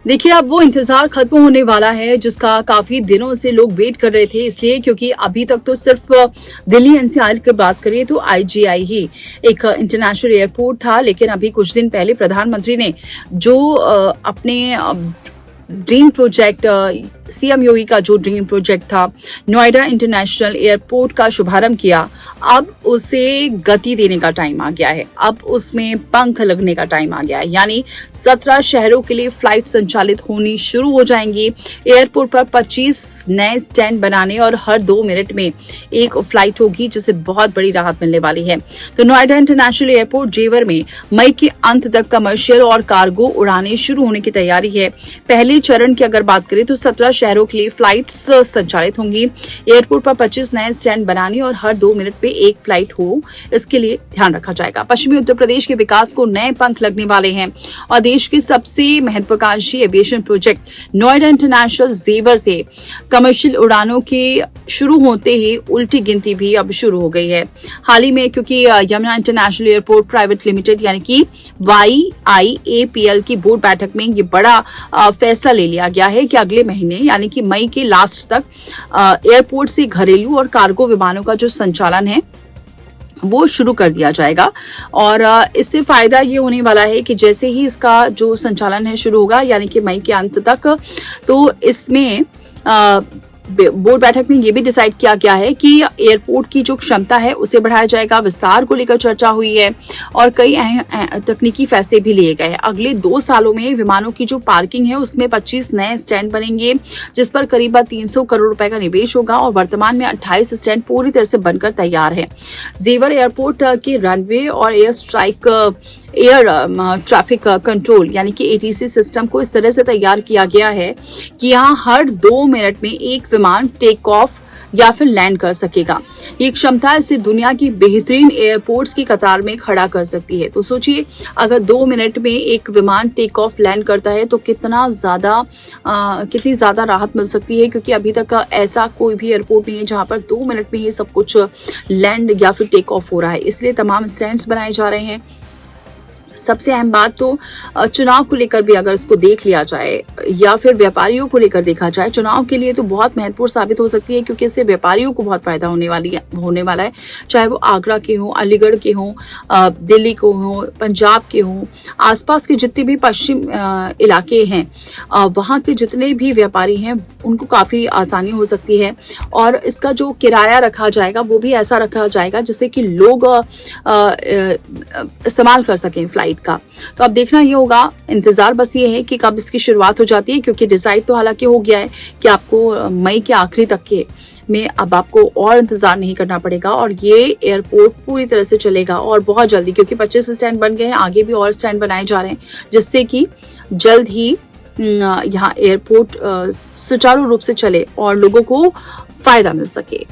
देखिए, अब वो इंतज़ार ख़त्म होने वाला है जिसका काफ़ी दिनों से लोग वेट कर रहे थे, इसलिए क्योंकि अभी तक तो सिर्फ दिल्ली एनसीआर की बात करिए तो आईजीआई ही एक इंटरनेशनल एयरपोर्ट था। लेकिन अभी कुछ दिन पहले प्रधानमंत्री ने जो अपने ड्रीम प्रोजेक्ट सीएम योगी का जो ड्रीम प्रोजेक्ट था नोएडा इंटरनेशनल एयरपोर्ट का शुभारंभ किया। अब उसे गति देने का टाइम आ गया है, अब उसमें पंख लगने का टाइम आ गया है, यानी 17 शहरों के लिए फ्लाइट संचालित होनी शुरू हो जाएंगी। एयरपोर्ट पर 25 नए स्टैंड बनाने और हर 2 मिनट में एक फ्लाइट होगी, जिससे बहुत बड़ी राहत मिलने वाली है। तो नोएडा इंटरनेशनल एयरपोर्ट जेवर में मई के अंत तक कमर्शियल और कार्गो उड़ानें शुरू होने की तैयारी है। पहले चरण की अगर बात करें तो 17 शहरों के लिए फ्लाइट्स संचालित होंगी। एयरपोर्ट पर 25 नए स्टैंड बनाने और हर 2 मिनट पे एक फ्लाइट हो, इसके लिए ध्यान रखा जाएगा। पश्चिमी उत्तर प्रदेश के विकास को नए पंख लगने वाले हैं और देश की सबसे महत्वाकांक्षी एविएशन प्रोजेक्ट नोएडा इंटरनेशनल जेवर से कमर्शियल उड़ानों के शुरू होते ही उल्टी गिनती भी अब शुरू हो गई है। हाल ही में क्योंकि Yamuna international airport private limited यानी कि YIAPL की बोर्ड बैठक में ये बड़ा फैसला ले लिया गया है कि अगले महीने यानी कि मई के लास्ट तक एयरपोर्ट से घरेलू और कार्गो विमानों का जो संचालन है वो शुरू कर दिया जाएगा। और इससे फायदा ये होने वाला है कि जैसे ही इसका जो संचालन है शुरू होगा यानी कि मई के अंत तक, तो इसमें बोर्ड बैठक में ये भी डिसाइड किया गया है कि एयरपोर्ट की जो क्षमता है उसे बढ़ाया जाएगा। विस्तार को लेकर चर्चा हुई है और कई तकनीकी फैसले भी लिए गए हैं। अगले 2 सालों में विमानों की जो पार्किंग है उसमें 25 नए स्टैंड बनेंगे, जिस पर करीब 300 करोड़ रुपए का निवेश होगा और वर्तमान में 28 स्टैंड पूरी तरह से बनकर तैयार है। जेवर एयरपोर्ट के रनवे और एयर ट्रैफिक कंट्रोल यानी कि ATC सिस्टम को इस तरह से तैयार किया गया है कि यहाँ हर 2 मिनट में एक विमान टेक ऑफ या फिर लैंड कर सकेगा। ये क्षमता इसे दुनिया की बेहतरीन एयरपोर्ट्स की कतार में खड़ा कर सकती है। तो सोचिए, अगर 2 मिनट में एक विमान टेक ऑफ लैंड करता है तो कितनी ज्यादा राहत मिल सकती है, क्योंकि अभी तक ऐसा कोई भी एयरपोर्ट नहीं है जहां पर 2 मिनट में ये सब कुछ लैंड या फिर टेक ऑफ हो रहा है। इसलिए तमाम स्टैंड्स बनाए जा रहे हैं। सबसे अहम बात तो चुनाव को लेकर भी अगर इसको देख लिया जाए या फिर व्यापारियों को लेकर देखा जाए, चुनाव के लिए तो बहुत महत्वपूर्ण साबित हो सकती है, क्योंकि इससे व्यापारियों को बहुत फायदा होने वाला है। चाहे वो आगरा के हों, अलीगढ़ के हों, दिल्ली को हों, पंजाब के हों, आसपास के जितने भी पश्चिम इलाके हैं, वहाँ के जितने भी व्यापारी हैं उनको काफ़ी आसानी हो सकती है। और इसका जो किराया रखा जाएगा वो भी ऐसा रखा जाएगा जिससे कि लोग इस्तेमाल कर सकें फ्लाइट का। तो अब देखना ये होगा, इंतजार बस ये है कि कब इसकी शुरुआत हो जाती है, क्योंकि डिसाइड तो हालांकि हो गया है कि आपको मई के आखिरी तक के में अब आपको और इंतजार नहीं करना पड़ेगा और ये एयरपोर्ट पूरी तरह से चलेगा और बहुत जल्दी, क्योंकि 25 स्टैंड बन गए हैं, आगे भी और स्टैंड बनाए जा रहे हैं, जिससे कि जल्द ही यहाँ एयरपोर्ट सुचारू रूप से चले और लोगों को फायदा मिल सके।